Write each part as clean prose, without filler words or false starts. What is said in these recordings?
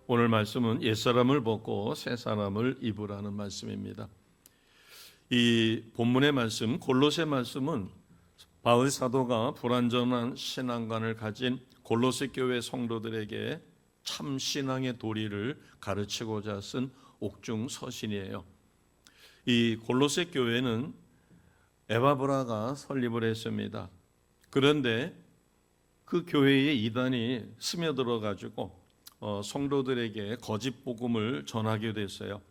오늘 말씀은 옛사람을 벗고 새사람을 입으라는 말씀입니다. 이 본문의 말씀, 골로새 말씀은 바울 사도가 불완전한 신앙관을 가진 골로새 교회 성도들에게 참 신앙의 도리를 가르치고자 쓴 옥중 서신이에요. 이 골로새 교회는 에바브라가 설립을 했습니다. 그런데 그 교회에 이단이 스며들어 가지고 성도들에게 거짓 복음을 전하게 됐어요.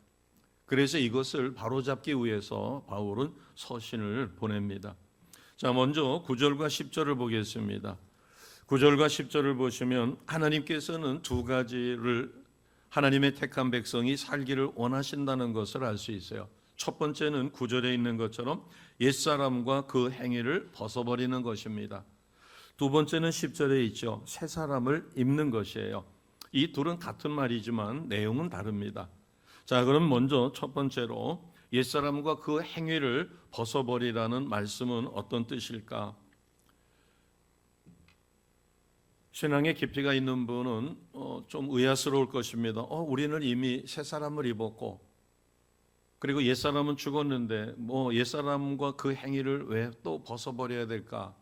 그래서 이것을 바로잡기 위해서 바울은 서신을 보냅니다. 자, 먼저 9절과 10절을 보겠습니다. 9절과 10절을 보시면 하나님께서는 두 가지를 하나님의 택한 백성이 살기를 원하신다는 것을 알 수 있어요. 첫 번째는 9절에 있는 것처럼 옛사람과 그 행위를 벗어버리는 것입니다. 두 번째는 10절에 있죠. 새 사람을 입는 것이에요. 이 둘은 같은 말이지만 내용은 다릅니다. 자, 그럼 먼저 첫 번째로 옛사람과 그 행위를 벗어버리라는 말씀은 어떤 뜻일까? 신앙의 깊이가 있는 분은 좀 의아스러울 것입니다. 우리는 이미 새 사람을 입었고 그리고 옛사람은 죽었는데 옛사람과 그 행위를 왜 또 벗어버려야 될까?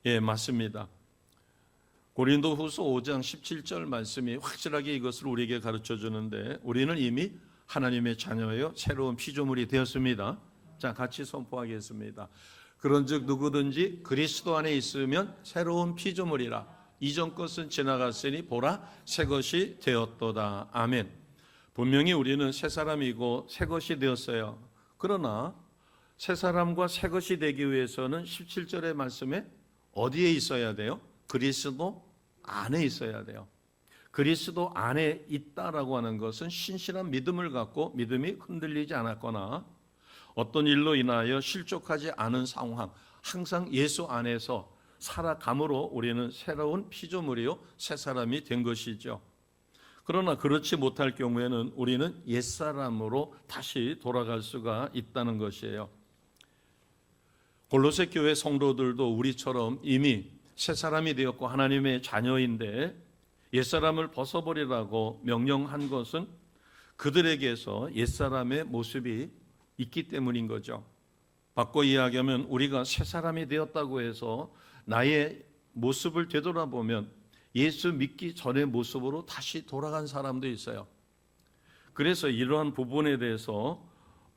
예, 맞습니다. 고린도후서 5장 17절 말씀이 확실하게 이것을 우리에게 가르쳐 주는데 우리는 이미 하나님의 자녀여 새로운 피조물이 되었습니다. 자, 같이 선포하겠습니다. 그런즉 누구든지 그리스도 안에 있으면 새로운 피조물이라. 이전 것은 지나갔으니 보라 새 것이 되었도다. 아멘. 분명히 우리는 새 사람이고 새 것이 되었어요. 그러나 새 사람과 새 것이 되기 위해서는 17절의 말씀에 어디에 있어야 돼요? 그리스도 안에 있어야 돼요. 그리스도 안에 있다라고 하는 것은 신실한 믿음을 갖고 믿음이 흔들리지 않았거나 어떤 일로 인하여 실족하지 않은 상황, 항상 예수 안에서 살아감으로 우리는 새로운 피조물이요 새 사람이 된 것이죠. 그러나 그렇지 못할 경우에는 우리는 옛사람으로 다시 돌아갈 수가 있다는 것이에요. 골로새 교회 성도들도 우리처럼 이미 새 사람이 되었고 하나님의 자녀인데 옛사람을 벗어버리라고 명령한 것은 그들에게서 옛사람의 모습이 있기 때문인 거죠. 바꿔 이야기하면 우리가 새 사람이 되었다고 해서 나의 모습을 되돌아보면 예수 믿기 전의 모습으로 다시 돌아간 사람도 있어요. 그래서 이러한 부분에 대해서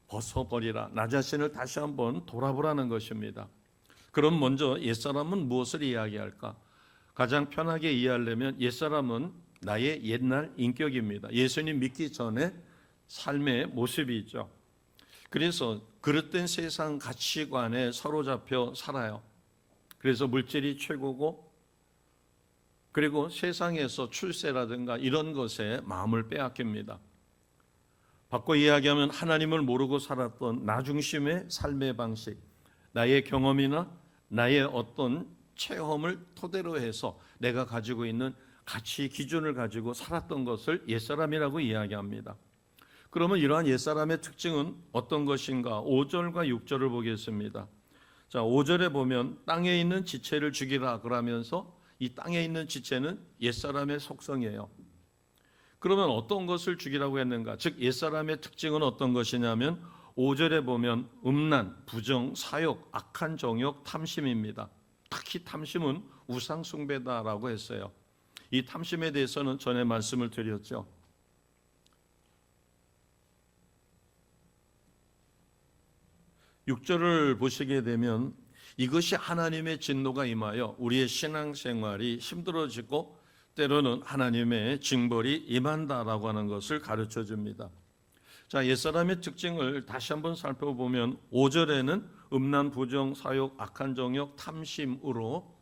벗어버리라. 나 자신을 다시 한번 돌아보라는 것입니다. 그럼 먼저 옛사람은 무엇을 이야기할까? 가장 편하게 이해하려면 옛사람은 나의 옛날 인격입니다. 예수님 믿기 전에 삶의 모습이 있죠. 그래서 그릇된 세상 가치관에 사로잡혀 살아요. 그래서 물질이 최고고 그리고 세상에서 출세라든가 이런 것에 마음을 빼앗깁니다. 바꿔 이야기하면 하나님을 모르고 살았던 나 중심의 삶의 방식, 나의 경험이나 나의 어떤 체험을 토대로 해서 내가 가지고 있는 가치 기준을 가지고 살았던 것을 옛사람이라고 이야기합니다. 그러면 이러한 옛사람의 특징은 어떤 것인가? 5절과 6절을 보겠습니다. 자, 5절에 보면 땅에 있는 지체를 죽이라 그러면서 이 땅에 있는 지체는 옛사람의 속성이에요. 그러면 어떤 것을 죽이라고 했는가? 즉 옛사람의 특징은 어떤 것이냐면 5절에 보면 음란, 부정, 사욕, 악한 정욕, 탐심입니다. 특히 탐심은 우상 숭배다라고 했어요. 이 탐심에 대해서는 전에 말씀을 드렸죠. (6절을) 보시게 되면 이것이 하나님의 진노가 임하여 우리의 신앙생활이 힘들어지고 때로는 하나님의 징벌이 임한다라고 하는 것을 가르쳐 줍니다. 자, 옛사람의 특징을 다시 한번 살펴보면 5절에는 음란, 부정, 사욕, 악한 정욕, 탐심으로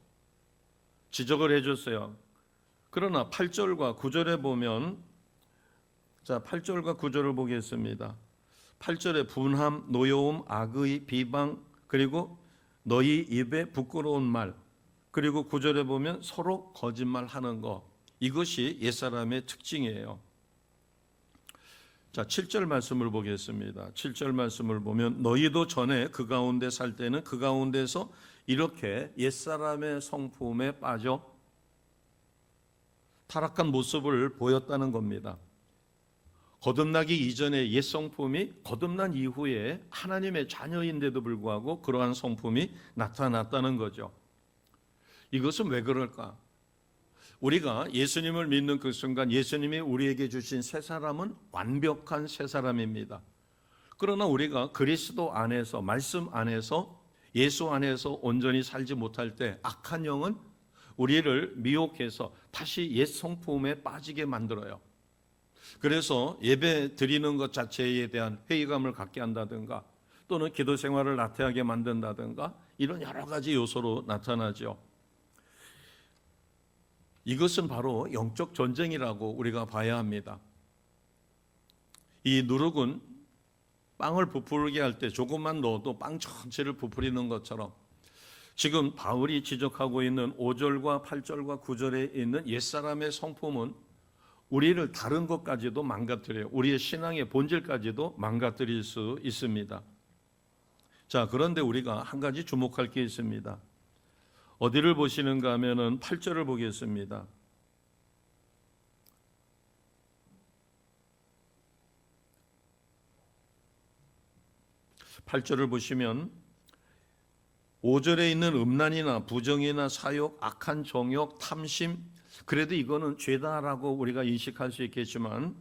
지적을 해줬어요. 그러나 8절과 9절에 보면 자, 8절과 9절을 보겠습니다. 8절에 분함, 노여움, 악의, 비방, 그리고 너희 입에 부끄러운 말, 그리고 9절에 보면 서로 거짓말하는 것, 이것이 옛사람의 특징이에요. 자, 7절 말씀을 보겠습니다. 7절 말씀을 보면 너희도 전에 그 가운데 살 때는 그 가운데서 이렇게 옛사람의 성품에 빠져 타락한 모습을 보였다는 겁니다. 거듭나기 이전의 옛 성품이 거듭난 이후에 하나님의 자녀인데도 불구하고 그러한 성품이 나타났다는 거죠. 이것은 왜 그럴까? 우리가 예수님을 믿는 그 순간 예수님이 우리에게 주신 새 사람은 완벽한 새 사람입니다. 그러나 우리가 그리스도 안에서, 말씀 안에서, 예수 안에서 온전히 살지 못할 때 악한 영은 우리를 미혹해서 다시 옛 성품에 빠지게 만들어요. 그래서 예배 드리는 것 자체에 대한 회의감을 갖게 한다든가 또는 기도 생활을 나태하게 만든다든가 이런 여러 가지 요소로 나타나죠. 이것은 바로 영적 전쟁이라고 우리가 봐야 합니다. 이 누룩은 빵을 부풀게 할 때 조금만 넣어도 빵 전체를 부풀리는 것처럼 지금 바울이 지적하고 있는 5절과 8절과 9절에 있는 옛사람의 성품은 우리를 다른 것까지도 망가뜨려요. 우리의 신앙의 본질까지도 망가뜨릴 수 있습니다. 자, 그런데 우리가 한 가지 주목할 게 있습니다. 어디를 보시는가 하면은 8절을 보겠습니다. 8절을 보시면 5절에 있는 음란이나 부정이나 사욕, 악한 정욕, 탐심, 그래도 이거는 죄다라고 우리가 인식할 수 있겠지만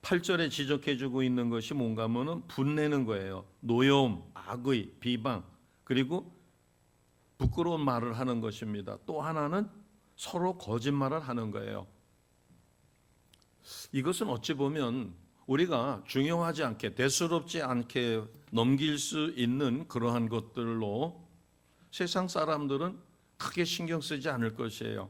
8절에 지적해주고 있는 것이 뭔가 하면은 분내는 거예요. 노여움, 악의, 비방, 그리고 부끄러운 말을 하는 것입니다. 또 하나는 서로 거짓말을 하는 거예요. 이것은 어찌 보면 우리가 중요하지 않게, 대수롭지 않게 넘길 수 있는 그러한 것들로 세상 사람들은 크게 신경 쓰지 않을 것이에요.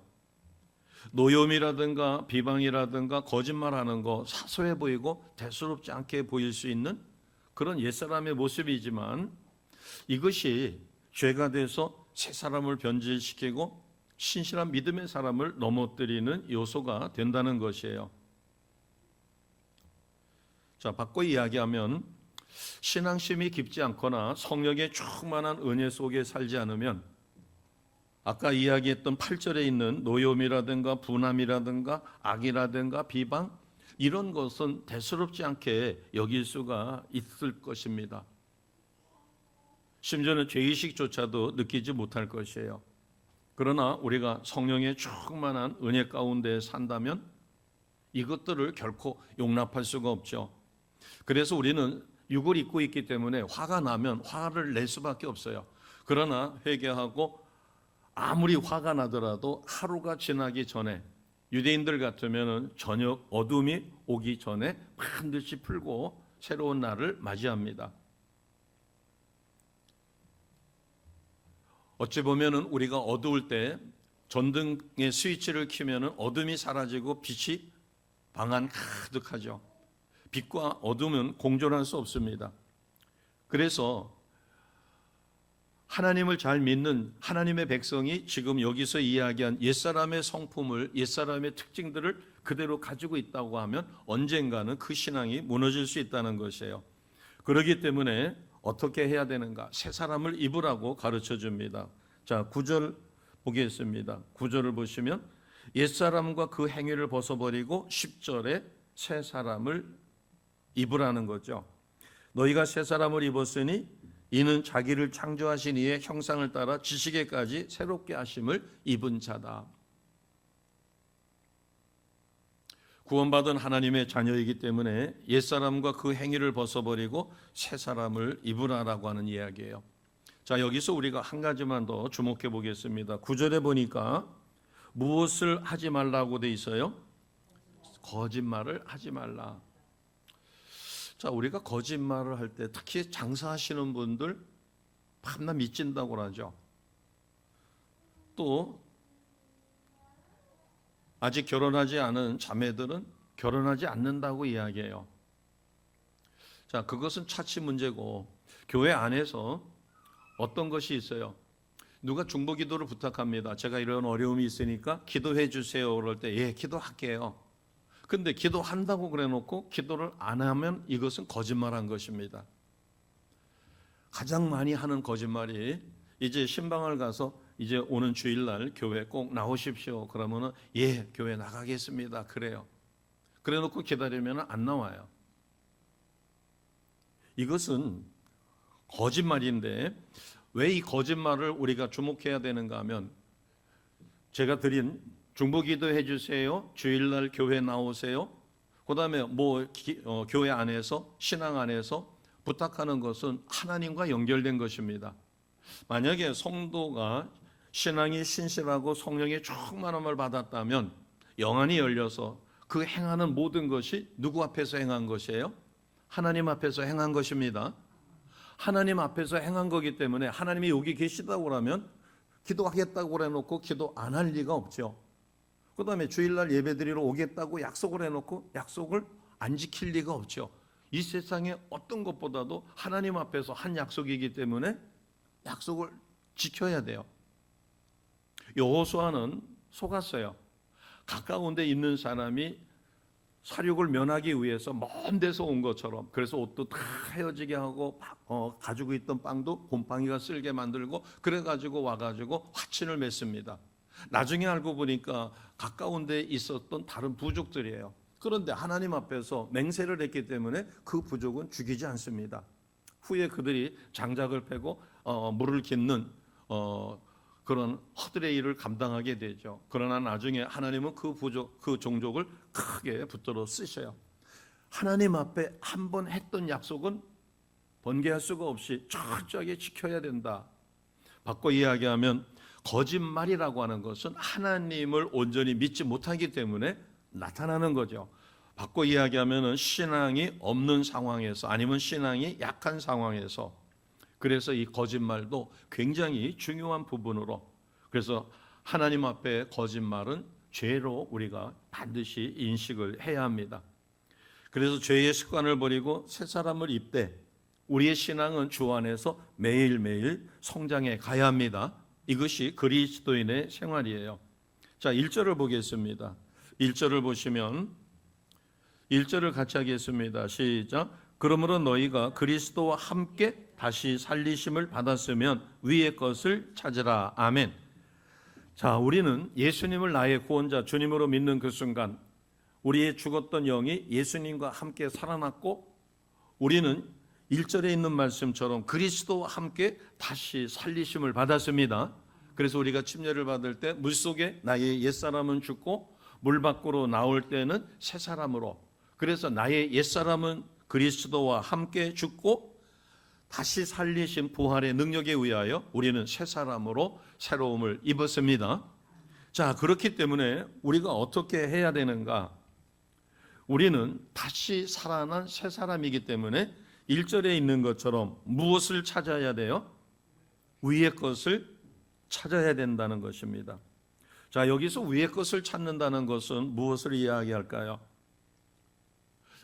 노염이라든가 비방이라든가 거짓말하는 거 사소해 보이고 대수롭지 않게 보일 수 있는 그런 옛사람의 모습이지만 이것이 죄가 돼서 새 사람을 변질시키고 신실한 믿음의 사람을 넘어뜨리는 요소가 된다는 것이에요. 자, 바꿔 이야기하면 신앙심이 깊지 않거나 성령의 충만한 은혜 속에 살지 않으면 아까 이야기했던 8절에 있는 노염이라든가 분함이라든가 악이라든가 비방 이런 것은 대수롭지 않게 여길 수가 있을 것입니다. 심지어는 죄의식조차도 느끼지 못할 것이에요. 그러나 우리가 성령의 충만한 은혜 가운데 산다면 이것들을 결코 용납할 수가 없죠. 그래서 우리는 육을 입고 있기 때문에 화가 나면 화를 낼 수밖에 없어요. 그러나 회개하고 아무리 화가 나더라도 하루가 지나기 전에 유대인들 같으면 저녁 어둠이 오기 전에 반드시 풀고 새로운 날을 맞이합니다. 어찌 보면 우리가 어두울 때 전등의 스위치를 켜면 어둠이 사라지고 빛이 방 안 가득하죠. 빛과 어둠은 공존할 수 없습니다. 그래서 하나님을 잘 믿는 하나님의 백성이 지금 여기서 이야기한 옛사람의 성품을, 옛사람의 특징들을 그대로 가지고 있다고 하면 언젠가는 그 신앙이 무너질 수 있다는 것이에요. 그렇기 때문에 어떻게 해야 되는가? 새 사람을 입으라고 가르쳐 줍니다. 자, 9절 보겠습니다. 9절을 보시면 옛사람과 그 행위를 벗어버리고 10절에 새 사람을 입으라는 거죠. 너희가 새 사람을 입었으니 이는 자기를 창조하신 이의 형상을 따라 지식에까지 새롭게 하심을 입은 자다. 구원받은 하나님의 자녀이기 때문에 옛사람과 그 행위를 벗어버리고 새 사람을 입으라라고 하는 이야기예요. 자, 여기서 우리가 한 가지만 더 주목해 보겠습니다. 9절에 보니까 무엇을 하지 말라고 돼 있어요? 거짓말을 하지 말라. 자, 우리가 거짓말을 할 때 특히 장사하시는 분들 밤낮 미친다고 하죠. 또 아직 결혼하지 않은 자매들은 결혼하지 않는다고 이야기해요. 자, 그것은 차치 문제고 교회 안에서 어떤 것이 있어요. 누가 중보기도를 부탁합니다. 제가 이런 어려움이 있으니까 기도해 주세요. 그럴 때 예, 기도할게요. 근데 기도한다고 그래 놓고 기도를 안 하면 이것은 거짓말한 것입니다. 가장 많이 하는 거짓말이 이제 신방을 가서 이제 오는 주일날 교회 꼭 나오십시오. 그러면은 예, 교회 나가겠습니다. 그래요. 그래 놓고 기다리면 안 나와요. 이것은 거짓말인데 왜 이 거짓말을 우리가 주목해야 되는가 하면 제가 드린 중보기도 해주세요. 주일날 교회 나오세요. 그 다음에 교회 안에서 신앙 안에서 부탁하는 것은 하나님과 연결된 것입니다. 만약에 성도가 신앙이 신실하고 성령의 충만함을 받았다면 영안이 열려서 그 행하는 모든 것이 누구 앞에서 행한 것이에요? 하나님 앞에서 행한 것입니다. 하나님 앞에서 행한 거기 때문에 하나님이 여기 계시다고 하면 기도하겠다고 해놓고 기도 안 할 리가 없죠. 그 다음에 주일날 예배드리러 오겠다고 약속을 해놓고 약속을 안 지킬 리가 없죠. 이 세상에 어떤 것보다도 하나님 앞에서 한 약속이기 때문에 약속을 지켜야 돼요. 여호수아는 속았어요. 가까운 데 있는 사람이 사륙을 면하기 위해서 먼 데서 온 것처럼, 그래서 옷도 다 헤어지게 하고 가지고 있던 빵도 곰팡이가 쓸게 만들고 그래가지고 와가지고 화친을 맺습니다. 나중에 알고 보니까 가까운 데 있었던 다른 부족들이에요. 그런데 하나님 앞에서 맹세를 했기 때문에 그 부족은 죽이지 않습니다. 후에 그들이 장작을 패고 물을 깃는 그런 허들의 일을 감당하게 되죠. 그러나 나중에 하나님은 그 종족을 크게 붙들어 쓰셔요. 하나님 앞에 한번 했던 약속은 번개할 수가 없이 철저하게 지켜야 된다. 바꿔 이야기하면 거짓말이라고 하는 것은 하나님을 온전히 믿지 못하기 때문에 나타나는 거죠. 바꿔 이야기하면 신앙이 없는 상황에서 아니면 신앙이 약한 상황에서, 그래서 이 거짓말도 굉장히 중요한 부분으로, 그래서 하나님 앞에 거짓말은 죄로 우리가 반드시 인식을 해야 합니다. 그래서 죄의 습관을 버리고 새 사람을 입되 우리의 신앙은 주 안에서 매일매일 성장해 가야 합니다. 이것이 그리스도인의 생활이에요. 자, 1절을 보겠습니다. 1절을 보시면 1절을 같이 하겠습니다. 시작. 그러므로 너희가 그리스도와 함께 다시 살리심을 받았으면 위의 것을 찾으라. 아멘. 자, 우리는 예수님을 나의 구원자 주님으로 믿는 그 순간 우리의 죽었던 영이 예수님과 함께 살아났고 우리는 1절에 있는 말씀처럼 그리스도와 함께 다시 살리심을 받았습니다. 그래서 우리가 침례를 받을 때 물속에 나의 옛사람은 죽고 물 밖으로 나올 때는 새 사람으로, 그래서 나의 옛사람은 그리스도와 함께 죽고 다시 살리신 부활의 능력에 의하여 우리는 새 사람으로 새로움을 입었습니다. 자, 그렇기 때문에 우리가 어떻게 해야 되는가? 우리는 다시 살아난 새 사람이기 때문에 1절에 있는 것처럼 무엇을 찾아야 돼요? 위의 것을 찾아야 된다는 것입니다. 자, 여기서 위의 것을 찾는다는 것은 무엇을 이야기할까요?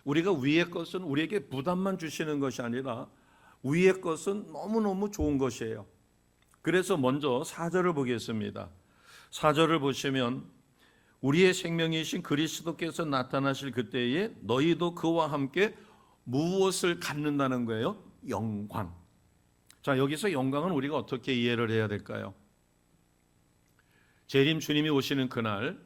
우리가 위의 것은 우리에게 부담만 주시는 것이 아니라 위의 것은 너무너무 좋은 것이에요. 그래서 먼저 4절을 보겠습니다. 4절을 보시면 우리의 생명이신 그리스도께서 나타나실 그때에 너희도 그와 함께 무엇을 갖는다는 거예요? 영광. 자, 여기서 영광은 우리가 어떻게 이해를 해야 될까요? 재림 주님이 오시는 그날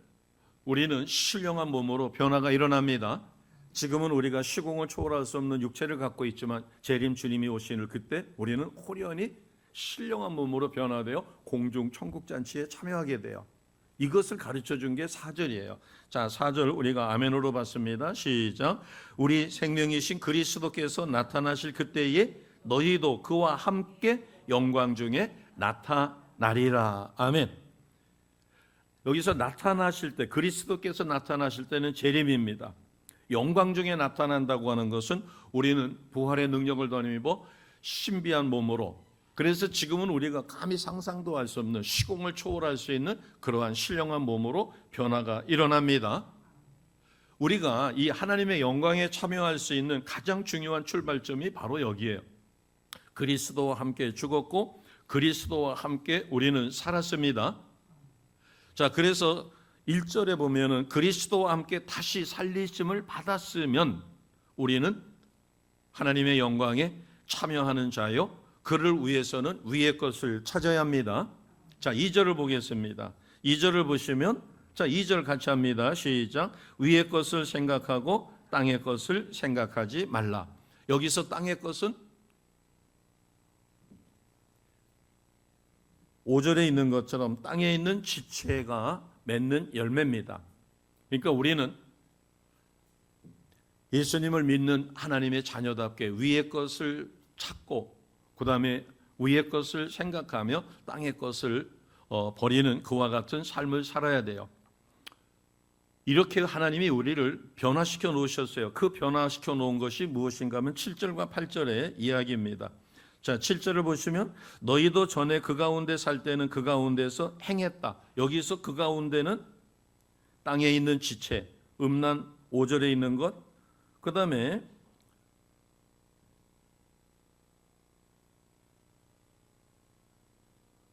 우리는 신령한 몸으로 변화가 일어납니다. 지금은 우리가 시공을 초월할 수 없는 육체를 갖고 있지만 재림 주님이 오시는 그때 우리는 호련히 신령한 몸으로 변화되어 공중 천국 잔치에 참여하게 돼요. 이것을 가르쳐 준 게 4절이에요. 자, 4절 우리가 아멘으로 봤습니다. 시작. 우리 생명이신 그리스도께서 나타나실 그때에 너희도 그와 함께 영광 중에 나타나리라. 아멘. 여기서 나타나실 때, 그리스도께서 나타나실 때는 재림입니다. 영광 중에 나타난다고 하는 것은 우리는 부활의 능력을 덧입어 신비한 몸으로, 그래서 지금은 우리가 감히 상상도 할 수 없는 시공을 초월할 수 있는 그러한 신령한 몸으로 변화가 일어납니다. 우리가 이 하나님의 영광에 참여할 수 있는 가장 중요한 출발점이 바로 여기에요. 그리스도와 함께 죽었고 그리스도와 함께 우리는 살았습니다. 자, 그래서 1절에 보면은 그리스도와 함께 다시 살리심을 받았으면 우리는 하나님의 영광에 참여하는 자요, 그를 위해서는 위의 것을 찾아야 합니다. 자, 2절을 보겠습니다. 2절을 보시면, 자, 2절 같이 합니다. 시작. 위의 것을 생각하고 땅의 것을 생각하지 말라. 여기서 땅의 것은 5절에 있는 것처럼 땅에 있는 지체가 맺는 열매입니다. 그러니까 우리는 예수님을 믿는 하나님의 자녀답게 위의 것을 찾고 그 다음에 위의 것을 생각하며 땅의 것을 버리는 그와 같은 삶을 살아야 돼요. 이렇게 하나님이 우리를 변화시켜 놓으셨어요. 그 변화시켜 놓은 것이 무엇인가 하면 7절과 8절의 이야기입니다. 자, 7절을 보시면 너희도 전에 그 가운데 살 때는 그 가운데서 행했다. 여기서 그 가운데는 땅에 있는 지체, 음란 5절에 있는 것, 그 다음에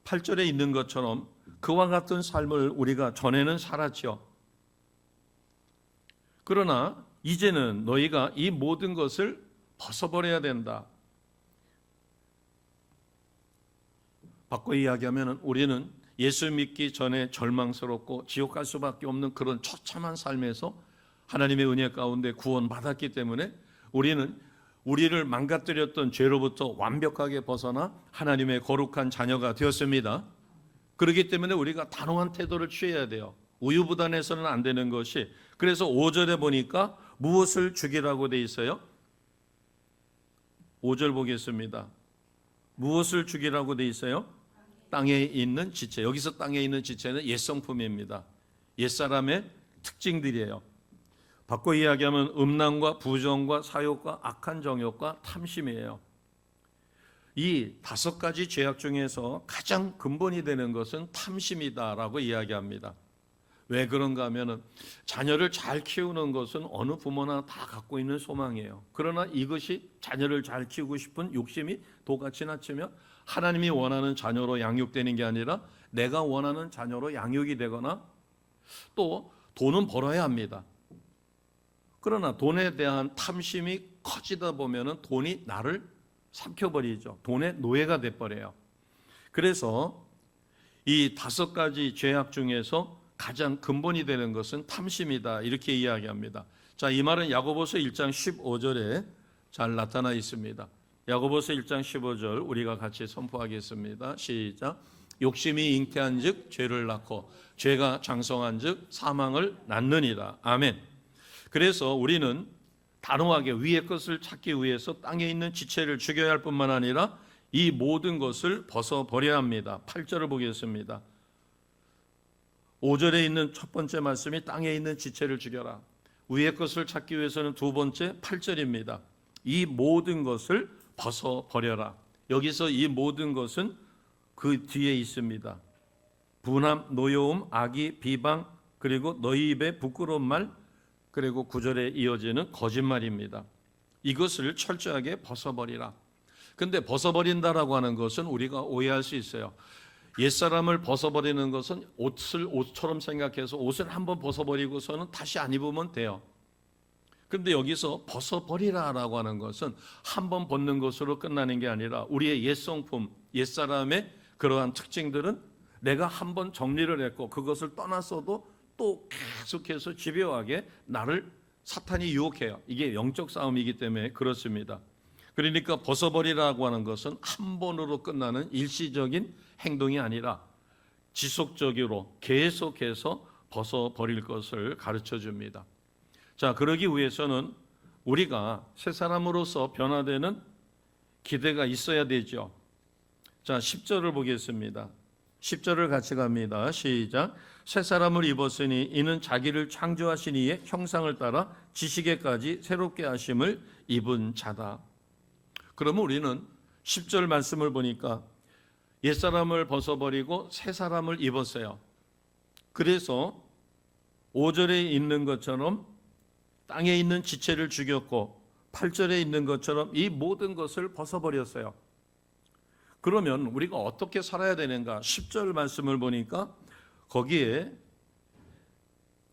8절에 있는 것처럼 그와 같은 삶을 우리가 전에는 살았죠. 그러나 이제는 너희가 이 모든 것을 벗어버려야 된다. 바꿔 이야기하면 우리는 예수 믿기 전에 절망스럽고 지옥 갈 수밖에 없는 그런 처참한 삶에서 하나님의 은혜 가운데 구원받았기 때문에 우리는 우리를 망가뜨렸던 죄로부터 완벽하게 벗어나 하나님의 거룩한 자녀가 되었습니다. 그렇기 때문에 우리가 단호한 태도를 취해야 돼요. 우유부단해서는 안 되는 것이, 그래서 5절에 보니까 무엇을 죽이라고 돼 있어요? 5절 보겠습니다. 무엇을 죽이라고 돼 있어요? 땅에 있는 지체. 여기서 땅에 있는 지체는 옛성품입니다. 옛사람의 특징들이에요. 바꿔 이야기하면 음란과 부정과 사욕과 악한 정욕과 탐심이에요. 이 5가지 죄악 중에서 가장 근본이 되는 것은 탐심이다라고 이야기합니다. 왜 그런가 하면 자녀를 잘 키우는 것은 어느 부모나 다 갖고 있는 소망이에요. 그러나 이것이 자녀를 잘 키우고 싶은 욕심이 도같이 낮추며 하나님이 원하는 자녀로 양육되는 게 아니라 내가 원하는 자녀로 양육이 되거나 또 돈은 벌어야 합니다. 그러나 돈에 대한 탐심이 커지다 보면 돈이 나를 삼켜버리죠. 돈의 노예가 돼버려요. 그래서 이 5가지 죄악 중에서 가장 근본이 되는 것은 탐심이다, 이렇게 이야기합니다. 자, 이 말은 야고보서 1장 15절에 잘 나타나 있습니다. 야고보서 1장 15절 우리가 같이 선포하겠습니다. 시작. 욕심이 잉태한 즉 죄를 낳고 죄가 장성한 즉 사망을 낳느니라. 아멘. 그래서 우리는 단호하게 위의 것을 찾기 위해서 땅에 있는 지체를 죽여야 할 뿐만 아니라 이 모든 것을 벗어버려야 합니다. 8절을 보겠습니다. 5절에 있는 첫 번째 말씀이 땅에 있는 지체를 죽여라. 위의 것을 찾기 위해서는 두 번째 8절입니다. 이 모든 것을 벗어버려라. 여기서 이 모든 것은 그 뒤에 있습니다. 분함, 노여움, 악의, 비방, 그리고 너희 입에 부끄러운 말, 그리고 9절에 이어지는 거짓말입니다. 이것을 철저하게 벗어버리라. 근데 벗어버린다라고 하는 것은 우리가 오해할 수 있어요. 옛사람을 벗어버리는 것은 옷을 옷처럼 생각해서 옷을 한번 벗어버리고서는 다시 안 입으면 돼요. 그런데 여기서 벗어버리라라고 하는 것은 한번 벗는 것으로 끝나는 게 아니라 우리의 옛성품, 옛사람의 그러한 특징들은 내가 한번 정리를 했고 그것을 떠났어도 또 계속해서 집요하게 나를 사탄이 유혹해요. 이게 영적 싸움이기 때문에 그렇습니다. 그러니까 벗어버리라고 하는 것은 한 번으로 끝나는 일시적인 행동이 아니라 지속적으로 계속해서 벗어버릴 것을 가르쳐 줍니다. 자, 그러기 위해서는 우리가 새 사람으로서 변화되는 기대가 있어야 되죠. 자, 10절을 보겠습니다. 10절을 같이 갑니다. 시작. 새 사람을 입었으니 이는 자기를 창조하신 이의 형상을 따라 지식에까지 새롭게 하심을 입은 자다. 그러면 우리는 10절 말씀을 보니까 옛사람을 벗어버리고 새 사람을 입었어요. 그래서 5절에 있는 것처럼 땅에 있는 지체를 죽였고 8절에 있는 것처럼 이 모든 것을 벗어버렸어요. 그러면 우리가 어떻게 살아야 되는가? 10절 말씀을 보니까 거기에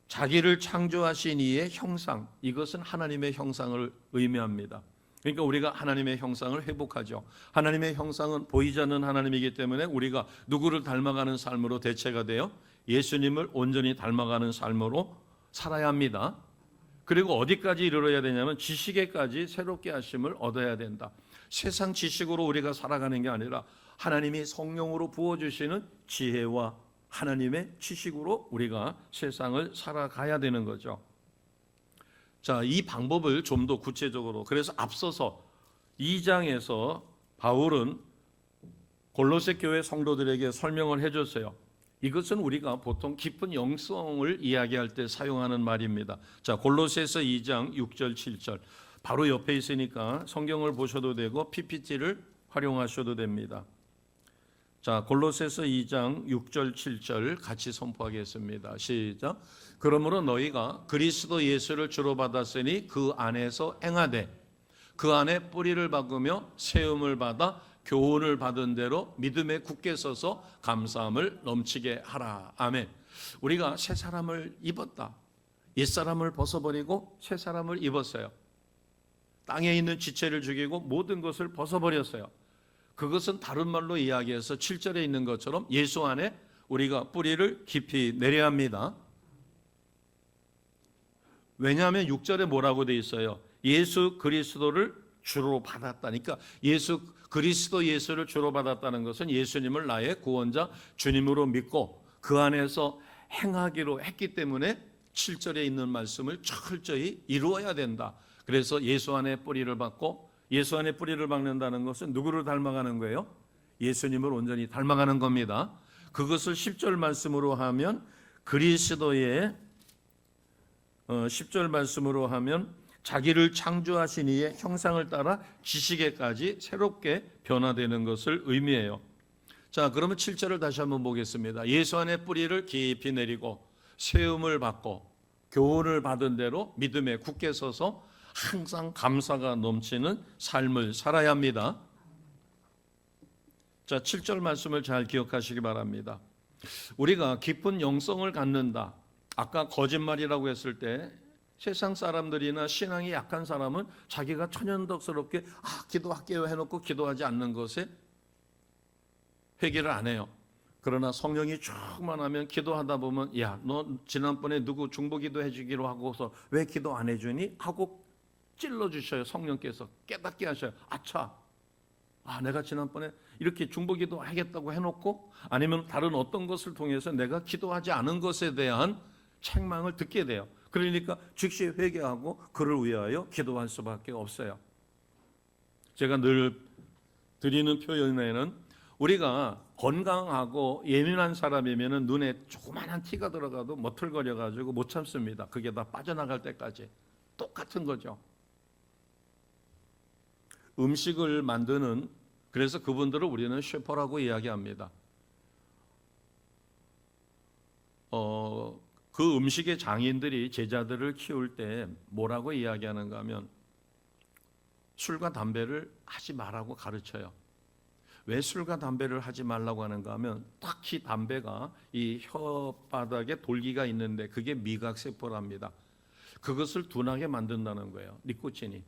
자기를 창조하신 이의 형상, 이것은 하나님의 형상을 의미합니다. 그러니까 우리가 하나님의 형상을 회복하죠. 하나님의 형상은 보이지 않는 하나님이기 때문에 우리가 누구를 닮아가는 삶으로 대체가 되어 예수님을 온전히 닮아가는 삶으로 살아야 합니다. 그리고 어디까지 이르러야 되냐면 지식에까지 새롭게 하심을 얻어야 된다. 세상 지식으로 우리가 살아가는 게 아니라 하나님이 성령으로 부어주시는 지혜와 하나님의 지식으로 우리가 세상을 살아가야 되는 거죠. 자, 이 방법을 좀 더 구체적으로, 그래서 앞서서 2장에서 바울은 골로새 교회 성도들에게 설명을 해줬어요. 이것은 우리가 보통 깊은 영성을 이야기할 때 사용하는 말입니다. 자, 골로새서 2장 6절 7절 바로 옆에 있으니까 성경을 보셔도 되고 PPT를 활용하셔도 됩니다. 자, 골로새서 2장 6절 7절 같이 선포하겠습니다. 시작. 그러므로 너희가 그리스도 예수를 주로 받았으니 그 안에서 행하되 그 안에 뿌리를 박으며 세움을 받아 교훈을 받은 대로 믿음에 굳게 서서 감사함을 넘치게 하라. 아멘. 우리가 새 사람을 입었다. 옛 사람을 벗어버리고 새 사람을 입었어요. 땅에 있는 지체를 죽이고 모든 것을 벗어버렸어요. 그것은 다른 말로 이야기해서 7절에 있는 것처럼 예수 안에 우리가 뿌리를 깊이 내려야 합니다. 왜냐하면 6절에 뭐라고 돼 있어요? 예수 그리스도를 주로 받았다니까. 그리스도 예수를 주로 받았다는 것은 예수님을 나의 구원자 주님으로 믿고 그 안에서 행하기로 했기 때문에 7절에 있는 말씀을 철저히 이루어야 된다. 그래서 예수 안에 뿌리를 받고, 예수 안에 뿌리를 박는다는 것은 누구를 닮아가는 거예요? 예수님을 온전히 닮아가는 겁니다. 그것을 10절 말씀으로 하면 그리스도의 10절 말씀으로 하면 자기를 창조하신 이의 형상을 따라 지식에까지 새롭게 변화되는 것을 의미해요. 자, 그러면 7절을 다시 한번 보겠습니다. 예수 안에 뿌리를 깊이 내리고 세움을 받고 교훈을 받은 대로 믿음에 굳게 서서 항상 감사가 넘치는 삶을 살아야 합니다. 자, 7절 말씀을 잘 기억하시기 바랍니다. 우리가 깊은 영성을 갖는다. 아까 거짓말이라고 했을 때 세상 사람들이나 신앙이 약한 사람은 자기가 천연덕스럽게 기도할게요 해놓고 기도하지 않는 것에 회개를 안 해요. 그러나 성령이 충만하면 기도하다 보면 야, 너 지난번에 누구 중보기도 해주기로 하고서 왜 기도 안 해주니? 하고 찔러주셔요. 성령께서 깨닫게 하셔요. 아차, 내가 지난번에 이렇게 중보기도 하겠다고 해놓고 아니면 다른 어떤 것을 통해서 내가 기도하지 않은 것에 대한 책망을 듣게 돼요. 그러니까 즉시 회개하고 그를 위하여 기도할 수밖에 없어요. 제가 늘 드리는 표현에는 우리가 건강하고 예민한 사람이면 눈에 조그만한 티가 들어가도 머틀거려가지고 못 참습니다. 그게 다 빠져나갈 때까지. 똑같은 거죠. 음식을 만드는, 그래서 그분들을 우리는 셰퍼라고 이야기합니다. 그 음식의 장인들이 제자들을 키울 때 뭐라고 이야기하는가 하면 술과 담배를 하지 말라고 가르쳐요. 왜 술과 담배를 하지 말라고 하는가 하면 특히 담배가 이 혀바닥에 돌기가 있는데 그게 미각세포랍니다. 그것을 둔하게 만든다는 거예요. 니코틴이.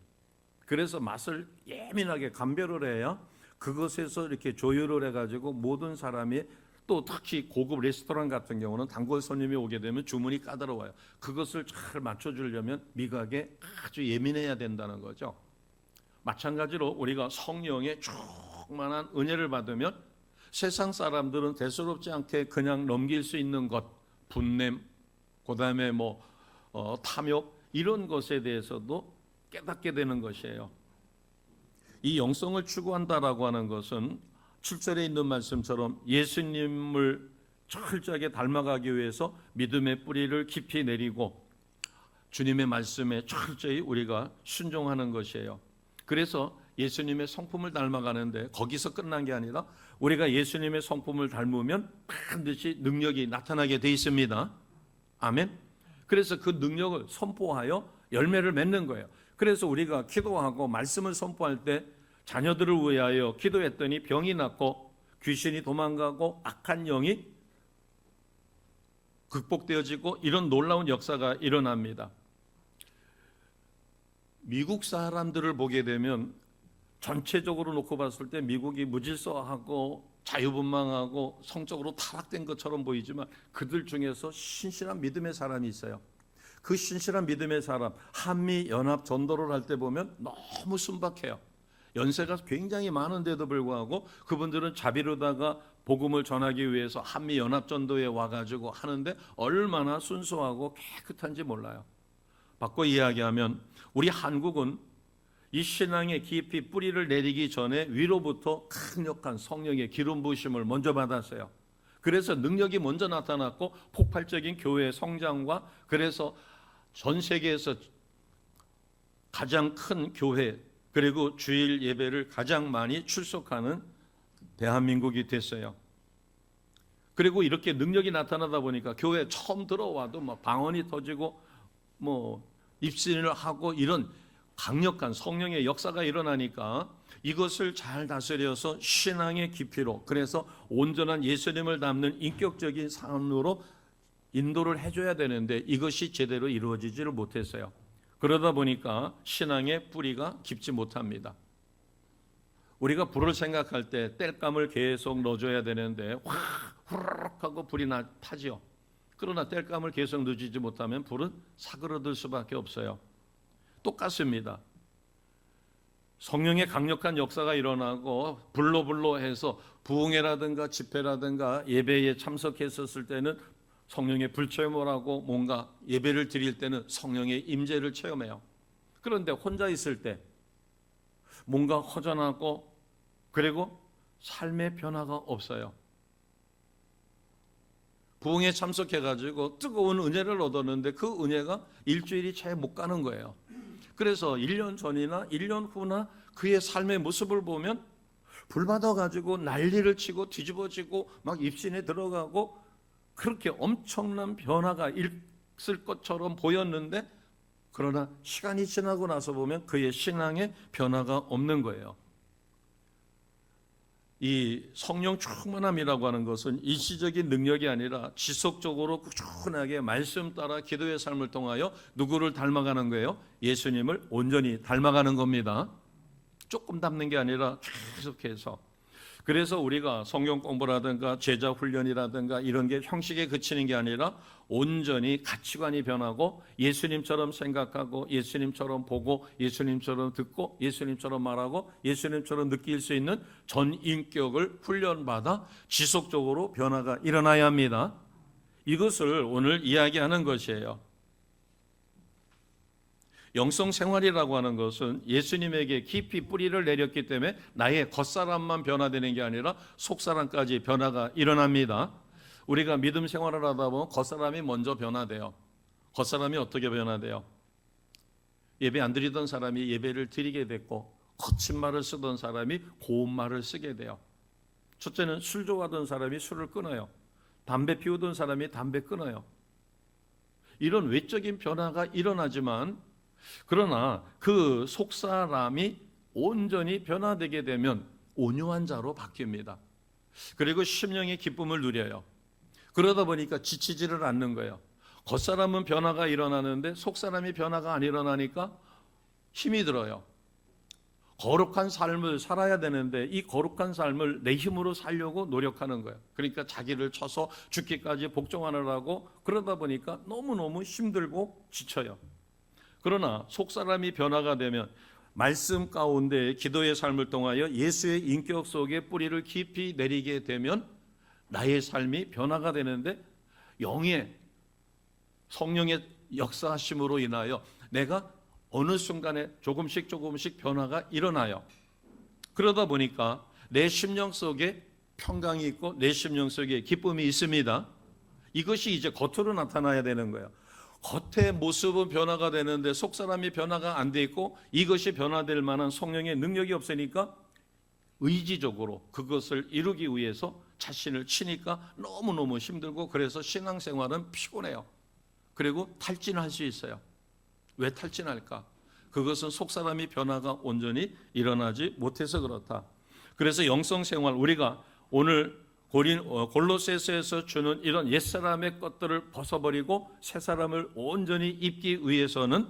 그래서 맛을 예민하게 감별을 해야 그것에서 이렇게 조율을 해가지고 모든 사람이, 또 특히 고급 레스토랑 같은 경우는 단골 손님이 오게 되면 주문이 까다로워요. 그것을 잘 맞춰주려면 미각에 아주 예민해야 된다는 거죠. 마찬가지로 우리가 성령의 충만한 은혜를 받으면 세상 사람들은 대수롭지 않게 그냥 넘길 수 있는 것, 분냄, 그다음에 탐욕, 이런 것에 대해서도 깨닫게 되는 것이에요. 이 영성을 추구한다라고 하는 것은 7절에 있는 말씀처럼 예수님을 철저하게 닮아가기 위해서 믿음의 뿌리를 깊이 내리고 주님의 말씀에 철저히 우리가 순종하는 것이에요. 그래서 예수님의 성품을 닮아가는데 거기서 끝난 게 아니라 우리가 예수님의 성품을 닮으면 반드시 능력이 나타나게 돼 있습니다. 아멘. 그래서 그 능력을 선포하여 열매를 맺는 거예요. 그래서 우리가 기도하고 말씀을 선포할 때 자녀들을 위하여 기도했더니 병이 낫고 귀신이 도망가고 악한 영이 극복되어지고 이런 놀라운 역사가 일어납니다. 미국 사람들을 보게 되면 전체적으로 놓고 봤을 때 미국이 무질서하고 자유분방하고 성적으로 타락된 것처럼 보이지만 그들 중에서 신실한 믿음의 사람이 있어요. 그 신실한 믿음의 사람, 한미 연합 전도를 할 때 보면 너무 순박해요. 연세가 굉장히 많은데도 불구하고 그분들은 자비로다가 복음을 전하기 위해서 한미 연합 전도에 와가지고 하는데 얼마나 순수하고 깨끗한지 몰라요. 바꿔 이야기하면 우리 한국은 이 신앙의 깊이 뿌리를 내리기 전에 위로부터 강력한 성령의 기름 부으심을 먼저 받았어요. 그래서 능력이 먼저 나타났고 폭발적인 교회의 성장과 그래서 전 세계에서 가장 큰 교회 그리고 주일 예배를 가장 많이 출석하는 대한민국이 됐어요. 그리고 이렇게 능력이 나타나다 보니까 교회 처음 들어와도 막 방언이 터지고 입신을 하고 이런 강력한 성령의 역사가 일어나니까 이것을 잘 다스려서 신앙의 깊이로 그래서 온전한 예수님을 닮는 인격적인 삶으로 인도를 해줘야 되는데 이것이 제대로 이루어지지를 못했어요. 그러다 보니까 신앙의 뿌리가 깊지 못합니다. 우리가 불을 생각할 때 땔감을 계속 넣어줘야 되는데 확 후루룩 하고 불이 타지요. 그러나 땔감을 계속 넣어주지 못하면 불은 사그러들 수밖에 없어요. 똑같습니다. 성령의 강력한 역사가 일어나고 불로 해서 부흥회라든가 집회라든가 예배에 참석했었을 때는 성령의 불체험을 하고 뭔가 예배를 드릴 때는 성령의 임재를 체험해요. 그런데 혼자 있을 때 뭔가 허전하고 그리고 삶의 변화가 없어요. 부흥에 참석해가지고 뜨거운 은혜를 얻었는데 그 은혜가 일주일이 채 못 가는 거예요. 그래서 1년 전이나 1년 후나 그의 삶의 모습을 보면 불 받아가지고 난리를 치고 뒤집어지고 막 입신에 들어가고 그렇게 엄청난 변화가 있을 것처럼 보였는데 그러나 시간이 지나고 나서 보면 그의 신앙에 변화가 없는 거예요. 이 성령 충만함이라고 하는 것은 일시적인 능력이 아니라 지속적으로 꾸준하게 말씀 따라 기도의 삶을 통하여 누구를 닮아가는 거예요? 예수님을 온전히 닮아가는 겁니다. 조금 닮는 게 아니라 계속해서. 그래서 우리가 성경 공부라든가 제자 훈련이라든가 이런 게 형식에 그치는 게 아니라 온전히 가치관이 변하고 예수님처럼 생각하고 예수님처럼 보고 예수님처럼 듣고 예수님처럼 말하고 예수님처럼 느낄 수 있는 전 인격을 훈련받아 지속적으로 변화가 일어나야 합니다. 이것을 오늘 이야기하는 것이에요. 영성 생활이라고 하는 것은 예수님에게 깊이 뿌리를 내렸기 때문에 나의 겉사람만 변화되는 게 아니라 속사람까지 변화가 일어납니다. 우리가 믿음 생활을 하다 보면 겉사람이 먼저 변화돼요. 겉사람이 어떻게 변화돼요? 예배 안 드리던 사람이 예배를 드리게 됐고 거친 말을 쓰던 사람이 고운 말을 쓰게 돼요. 첫째는 술 좋아하던 사람이 술을 끊어요. 담배 피우던 사람이 담배 끊어요. 이런 외적인 변화가 일어나지만 그러나 그 속사람이 온전히 변화되게 되면 온유한 자로 바뀝니다. 그리고 심령의 기쁨을 누려요. 그러다 보니까 지치지를 않는 거예요. 겉사람은 변화가 일어나는데 속사람이 변화가 안 일어나니까 힘이 들어요. 거룩한 삶을 살아야 되는데 이 거룩한 삶을 내 힘으로 살려고 노력하는 거예요. 그러니까 자기를 쳐서 죽기까지 복종하느라고 그러다 보니까 너무너무 힘들고 지쳐요. 그러나 속사람이 변화가 되면 말씀 가운데 기도의 삶을 통하여 예수의 인격 속에 뿌리를 깊이 내리게 되면 나의 삶이 변화가 되는데 영의 성령의 역사하심으로 인하여 내가 어느 순간에 조금씩 변화가 일어나요. 그러다 보니까 내 심령 속에 평강이 있고 내 심령 속에 기쁨이 있습니다. 이것이 이제 겉으로 나타나야 되는 거예요. 겉의 모습은 변화가 되는데 속사람이 변화가 안 돼 있고 이것이 변화될 만한 성령의 능력이 없으니까 의지적으로 그것을 이루기 위해서 자신을 치니까 너무너무 힘들고 그래서 신앙생활은 피곤해요. 그리고 탈진할 수 있어요. 왜 탈진할까? 그것은 속사람이 변화가 온전히 일어나지 못해서 그렇다. 그래서 영성생활 우리가 오늘 골로새서에서 주는 이런 옛사람의 것들을 벗어버리고 새사람을 온전히 입기 위해서는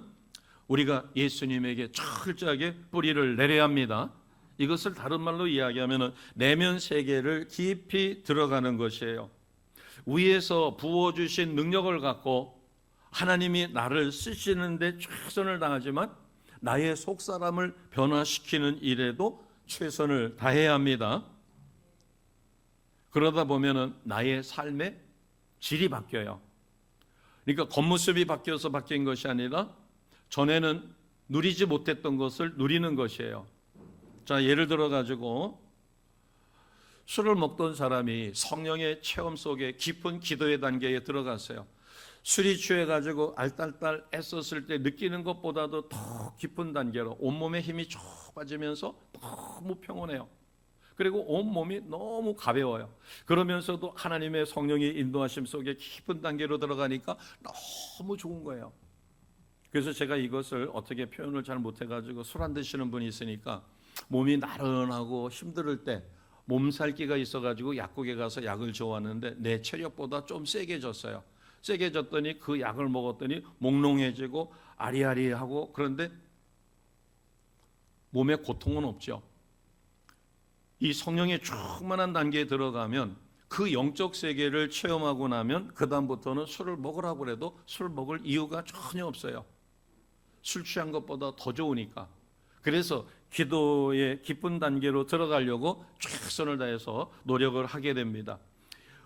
우리가 예수님에게 철저하게 뿌리를 내려야 합니다. 이것을 다른 말로 이야기하면 내면 세계를 깊이 들어가는 것이에요. 위에서 부어주신 능력을 갖고 하나님이 나를 쓰시는데 최선을 다하지만 나의 속사람을 변화시키는 일에도 최선을 다해야 합니다. 그러다 보면 나의 삶의 질이 바뀌어요. 그러니까 겉모습이 바뀌어서 바뀐 것이 아니라 전에는 누리지 못했던 것을 누리는 것이에요. 자, 예를 들어 가지고 술을 먹던 사람이 성령의 체험 속에 깊은 기도의 단계에 들어갔어요. 술이 취해 가지고 알딸딸 애썼을 때 느끼는 것보다도 더 깊은 단계로 온몸에 힘이 쭉 빠지면서 너무 평온해요. 그리고 온몸이 너무 가벼워요. 그러면서도 하나님의 성령의 인도하심 속에 깊은 단계로 들어가니까 너무 좋은 거예요. 그래서 제가 이것을 어떻게 표현을 잘 못해가지고 술 안 드시는 분이 있으니까 몸이 나른하고 힘들 때 몸살기가 있어가지고 약국에 가서 약을 줘왔는데 내 체력보다 좀 세게 졌어요. 세게 졌더니 그 약을 먹었더니 몽롱해지고 아리아리하고, 그런데 몸에 고통은 없죠. 이 성령의 충만한 단계에 들어가면 그 영적 세계를 체험하고 나면 그 다음부터는 술을 먹으라고 해도 술 먹을 이유가 전혀 없어요. 술 취한 것보다 더 좋으니까. 그래서 기도의 깊은 단계로 들어가려고 최선을 다해서 노력을 하게 됩니다.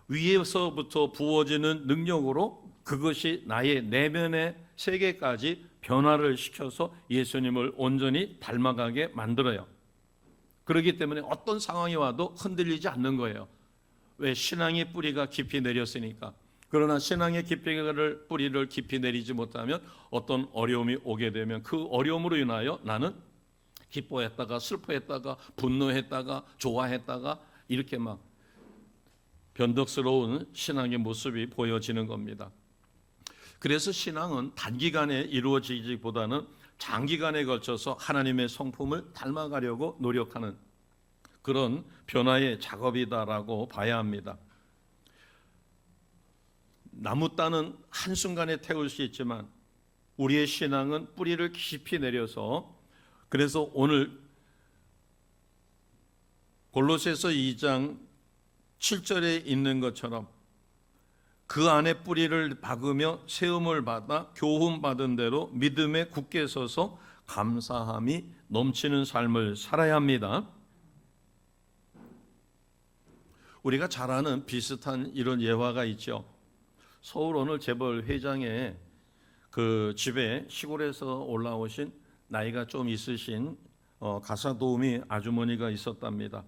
위에서부터 부어지는 능력으로 그것이 나의 내면의 세계까지 변화를 시켜서 예수님을 온전히 닮아가게 만들어요. 그렇기 때문에 어떤 상황이 와도 흔들리지 않는 거예요. 왜? 신앙의 뿌리가 깊이 내렸으니까. 그러나 신앙의 뿌리를 깊이 내리지 못하면 어떤 어려움이 오게 되면 그 어려움으로 인하여 나는 기뻐했다가 슬퍼했다가 분노했다가 좋아했다가 이렇게 막 변덕스러운 신앙의 모습이 보여지는 겁니다. 그래서 신앙은 단기간에 이루어지기보다는 장기간에 걸쳐서 하나님의 성품을 닮아가려고 노력하는 그런 변화의 작업이다라고 봐야 합니다. 나무 따는 한순간에 태울 수 있지만 우리의 신앙은 뿌리를 깊이 내려서, 그래서 오늘 골로새서 2장 7절에 있는 것처럼 그 안에 뿌리를 박으며 세움을 받아 교훈 받은 대로 믿음에 굳게 서서 감사함이 넘치는 삶을 살아야 합니다. 우리가 잘 아는 비슷한 이런 예화가 있죠. 서울 오늘 재벌 회장의 그 집에 시골에서 올라오신 나이가 좀 있으신 가사도우미 아주머니가 있었답니다.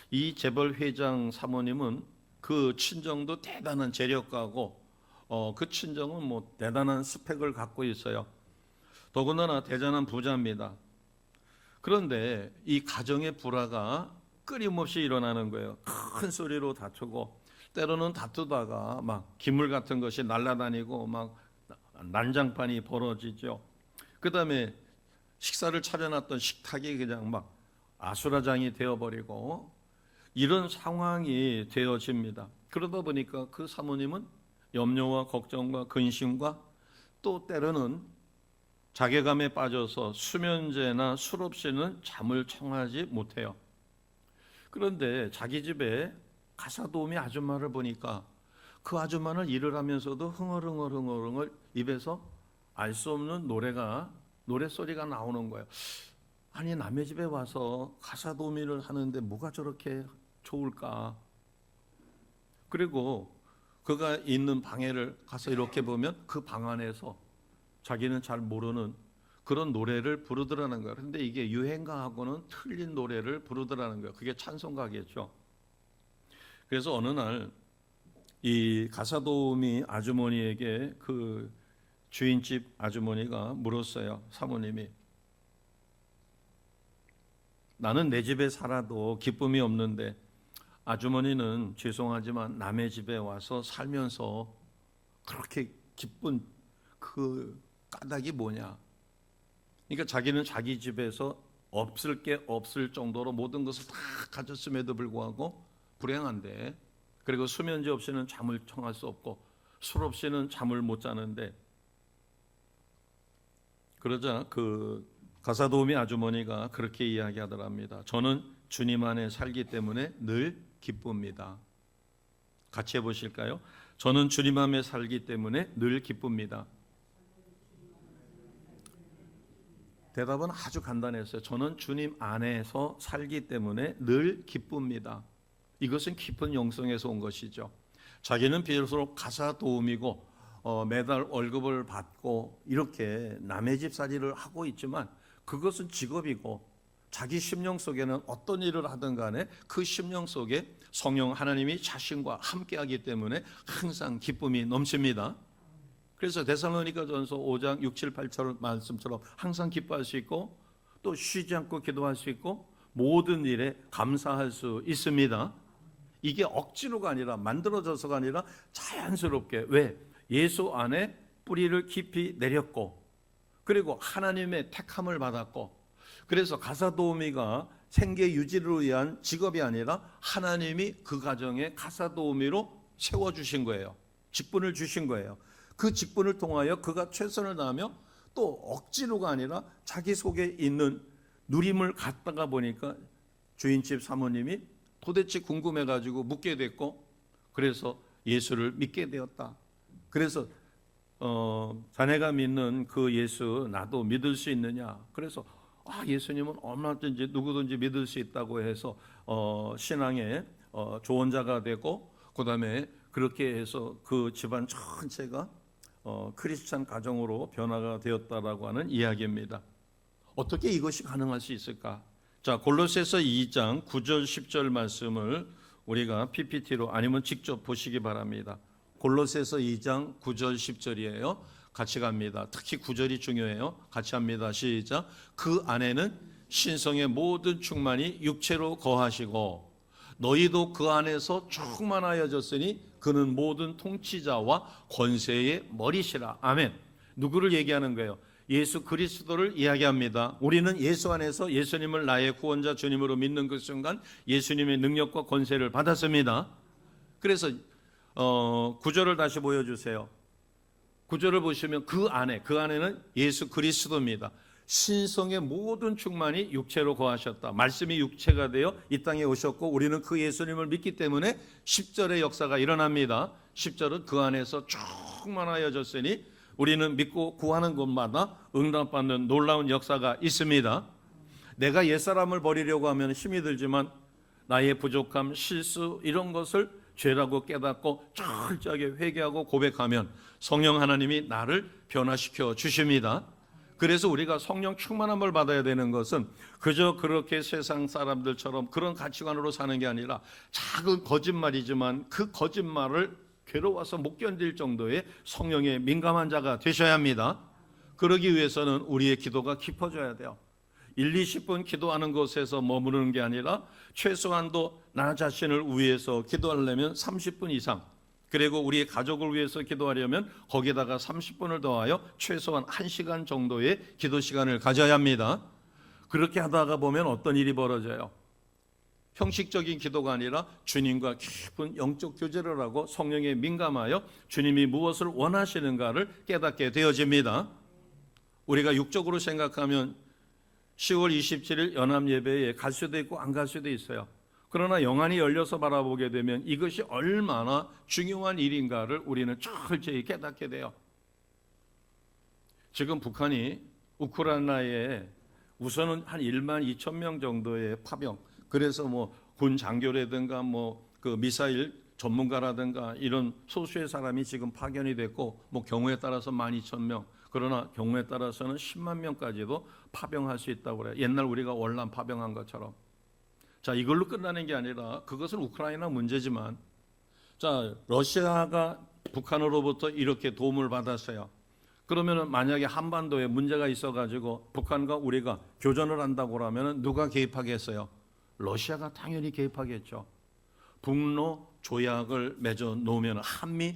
이 재벌 회장 사모님은 그 친정도 대단한 재력가고 그 친정은 뭐 대단한 스펙을 갖고 있어요. 더군다나 대단한 부자입니다. 그런데 이 가정의 불화가 끊임없이 일어나는 거예요. 큰 소리로 다투고, 때로는 다투다가 막 기물 같은 것이 날아다니고 막 난장판이 벌어지죠. 그 다음에 식사를 차려놨던 식탁이 그냥 막 아수라장이 되어버리고 이런 상황이 되어집니다. 그러다 보니까 그 사모님은 염려와 걱정과 근심과 또 때로는 자괴감에 빠져서 수면제나 술 없이는 잠을 청하지 못해요. 그런데 자기 집에 가사도우미 아줌마를 보니까 그 아줌마는 일을 하면서도 흥얼흥얼 입에서 알 수 없는 노래소리가 나오는 거예요. 아니, 남의 집에 와서 가사도우미를 하는데 뭐가 저렇게 좋을까? 그리고 그가 있는 방에를 가서 이렇게 보면 그 방 안에서 자기는 잘 모르는 그런 노래를 부르더라는 거예요. 그런데 이게 유행가하고는 틀린 노래를 부르더라는 거예요. 그게 찬송가겠죠. 그래서 어느 날 이 가사도우미 아주머니에게 그 주인집 아주머니가 물었어요. 사모님이, 나는 내 집에 살아도 기쁨이 없는데 아주머니는 죄송하지만 남의 집에 와서 살면서 그렇게 기쁜 그 까닭이 뭐냐? 그러니까 자기는 자기 집에서 없을 게 없을 정도로 모든 것을 다 가졌음에도 불구하고 불행한데, 그리고 수면제 없이는 잠을 청할 수 없고 술 없이는 잠을 못 자는데, 그러자 그 가사도우미 아주머니가 그렇게 이야기하더랍니다. 저는 주님 안에 살기 때문에 늘 기쁩니다. 같이 해보실까요? 저는 주님 안에 살기 때문에 늘 기쁩니다. 대답은 아주 간단했어요. 저는 주님 안에서 살기 때문에 늘 기쁩니다. 이것은 깊은 영성에서 온 것이죠. 자기는 비로소 가사도우미고 매달 월급을 받고 이렇게 남의 집 살이를 하고 있지만 그것은 직업이고 자기 심령 속에는 어떤 일을 하든 간에 그 심령 속에 성령 하나님이 자신과 함께하기 때문에 항상 기쁨이 넘칩니다. 그래서 데살로니가전서 5장 6, 7, 8절 말씀처럼 항상 기뻐할 수 있고 또 쉬지 않고 기도할 수 있고 모든 일에 감사할 수 있습니다. 이게 억지로가 아니라 만들어져서가 아니라 자연스럽게 왜? 예수 안에 뿌리를 깊이 내렸고 그리고 하나님의 택함을 받았고 그래서 가사도우미가 생계 유지를 위한 직업이 아니라 하나님이 그 가정에 가사도우미로 세워주신 거예요. 직분을 주신 거예요. 그 직분을 통하여 그가 최선을 다하며 또 억지로가 아니라 자기 속에 있는 누림을 갖다가 보니까 주인집 사모님이 도대체 궁금해가지고 묻게 됐고 그래서 예수를 믿게 되었다. 그래서 자네가 믿는 그 예수 나도 믿을 수 있느냐. 그래서 예수님은 얼마든지 누구든지 믿을 수 있다고 해서 신앙의 조언자가 되고 그 다음에 그렇게 해서 그 집안 전체가 크리스찬 가정으로 변화가 되었다라고 하는 이야기입니다. 어떻게 이것이 가능할 수 있을까? 자, 골로새서 2장 9절 10절 말씀을 우리가 PPT로 아니면 직접 보시기 바랍니다. 골로새서 2장 9절 10절이에요. 같이 갑니다. 특히 9절이 중요해요. 같이 합니다. 시작. 그 안에는 신성의 모든 충만이 육체로 거하시고 너희도 그 안에서 충만하여졌으니 그는 모든 통치자와 권세의 머리시라. 아멘. 누구를 얘기하는 거예요? 예수 그리스도를 이야기합니다. 우리는 예수 안에서 예수님을 나의 구원자 주님으로 믿는 그 순간 예수님의 능력과 권세를 받았습니다. 그래서 9절을 다시 보여주세요. 9절을 보시면 그 안에는 예수 그리스도입니다. 신성의 모든 충만이 육체로 거하셨다. 말씀이 육체가 되어 이 땅에 오셨고 우리는 그 예수님을 믿기 때문에 10절의 역사가 일어납니다. 10절은 그 안에서 충만하여졌으니 우리는 믿고 구하는 것마다 응답받는 놀라운 역사가 있습니다. 내가 옛사람을 버리려고 하면 힘이 들지만 나의 부족함, 실수 이런 것을 죄라고 깨닫고 철저하게 회개하고 고백하면 성령 하나님이 나를 변화시켜 주십니다. 그래서 우리가 성령 충만함을 받아야 되는 것은 그저 그렇게 세상 사람들처럼 그런 가치관으로 사는 게 아니라 작은 거짓말이지만 그 거짓말을 괴로워서 못 견딜 정도의 성령에 민감한 자가 되셔야 합니다. 그러기 위해서는 우리의 기도가 깊어져야 돼요. 1, 20분 기도하는 것에서 머무르는 게 아니라 최소한도 나 자신을 위해서 기도하려면 30분 이상, 그리고 우리의 가족을 위해서 기도하려면 거기다가 30분을 더하여 최소한 1시간 정도의 기도 시간을 가져야 합니다. 그렇게 하다가 보면 어떤 일이 벌어져요? 형식적인 기도가 아니라 주님과 깊은 영적 교제를 하고 성령에 민감하여 주님이 무엇을 원하시는가를 깨닫게 되어집니다. 우리가 육적으로 생각하면 10월 27일 연합예배에 갈 수도 있고 안 갈 수도 있어요. 그러나 영안이 열려서 바라보게 되면 이것이 얼마나 중요한 일인가를 우리는 철저히 깨닫게 돼요. 지금 북한이 우크라이나에 우선은 한 1만 2천 명 정도의 파병, 그래서 뭐 군 장교라든가 뭐 그 미사일 전문가라든가 이런 소수의 사람이 지금 파견이 됐고 뭐 경우에 따라서 12,000명, 그러나 경우에 따라서는 10만 명까지도 파병할 수 있다고 그래요. 옛날 우리가 월남 파병한 것처럼. 자, 이걸로 끝나는 게 아니라 그것은 우크라이나 문제지만, 자, 러시아가 북한으로부터 이렇게 도움을 받았어요. 그러면은 만약에 한반도에 문제가 있어가지고 북한과 우리가 교전을 한다고 하면은 누가 개입하겠어요? 러시아가 당연히 개입하겠죠. 북로 조약을 맺어 놓으면 한미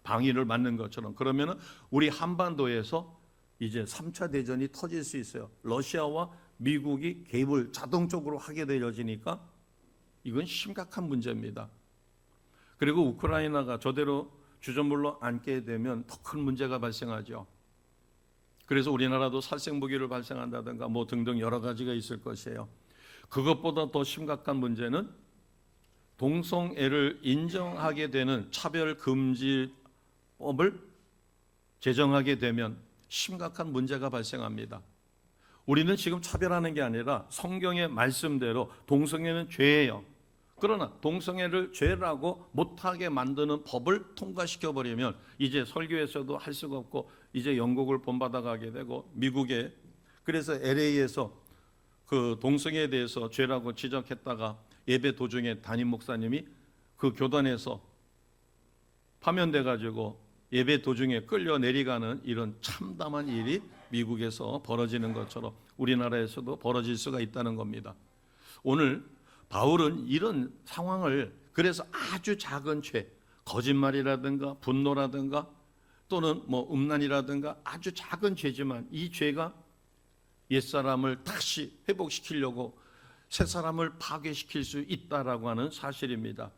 방위를 맞는 것처럼, 그러면은 우리 한반도에서 이제 3차 대전이 터질 수 있어요. 러시아와 미국이 개입을 자동적으로 하게 되어지니까 이건 심각한 문제입니다. 그리고 우크라이나가 저대로 주전물로 앉게 되면 더 큰 문제가 발생하죠. 그래서 우리나라도 살생부기를 발생한다든가 뭐 등등 여러 가지가 있을 것이에요. 그것보다 더 심각한 문제는 동성애를 인정하게 되는 차별금지법을 제정하게 되면 심각한 문제가 발생합니다. 우리는 지금 차별하는 게 아니라 성경의 말씀대로 동성애는 죄예요. 그러나 동성애를 죄라고 못하게 만드는 법을 통과시켜버리면 이제 설교에서도 할 수가 없고 이제 영국을 본받아 가게 되고 미국에 그래서 LA에서 그 동성애에 대해서 죄라고 지적했다가 예배 도중에 담임 목사님이 그 교단에서 파면돼 가지고 예배 도중에 끌려 내려가는 이런 참담한 일이 미국에서 벌어지는 것처럼 우리나라에서도 벌어질 수가 있다는 겁니다. 오늘 바울은 이런 상황을 그래서 아주 작은 죄, 거짓말이라든가 분노라든가 또는 뭐 음란이라든가 아주 작은 죄지만 이 죄가 옛사람을 다시 회복시키려고 새사람을 파괴시킬 수 있다라고 하는 사실입니다.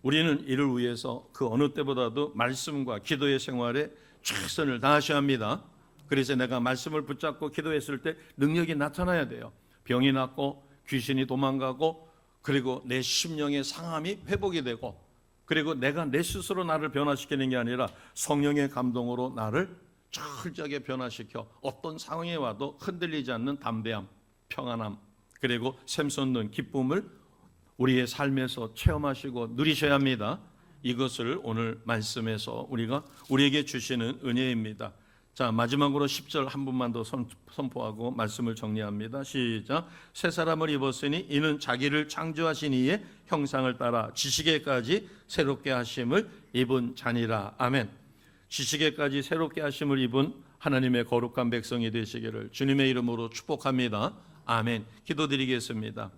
우리는 이를 위해서 그 어느 때보다도 말씀과 기도의 생활에 최선을 다하셔야 합니다. 그래서 내가 말씀을 붙잡고 기도했을 때 능력이 나타나야 돼요. 병이 낫고 귀신이 도망가고 그리고 내 심령의 상함이 회복이 되고 그리고 내가 내 스스로 나를 변화시키는 게 아니라 성령의 감동으로 나를 철저하게 변화시켜 어떤 상황에 와도 흔들리지 않는 담대함, 평안함 그리고 샘솟는 기쁨을 우리의 삶에서 체험하시고 누리셔야 합니다. 이것을 오늘 말씀에서 우리에게 주시는 은혜입니다. 자, 마지막으로 10절 한 분만 더 선포하고 말씀을 정리합니다. 시작. 새 사람을 입었으니 이는 자기를 창조하신 이의 형상을 따라 지식에까지 새롭게 하심을 입은 자니라. 아멘. 지식에까지 새롭게 하심을 입은 하나님의 거룩한 백성이 되시기를 주님의 이름으로 축복합니다. 아멘. 기도드리겠습니다.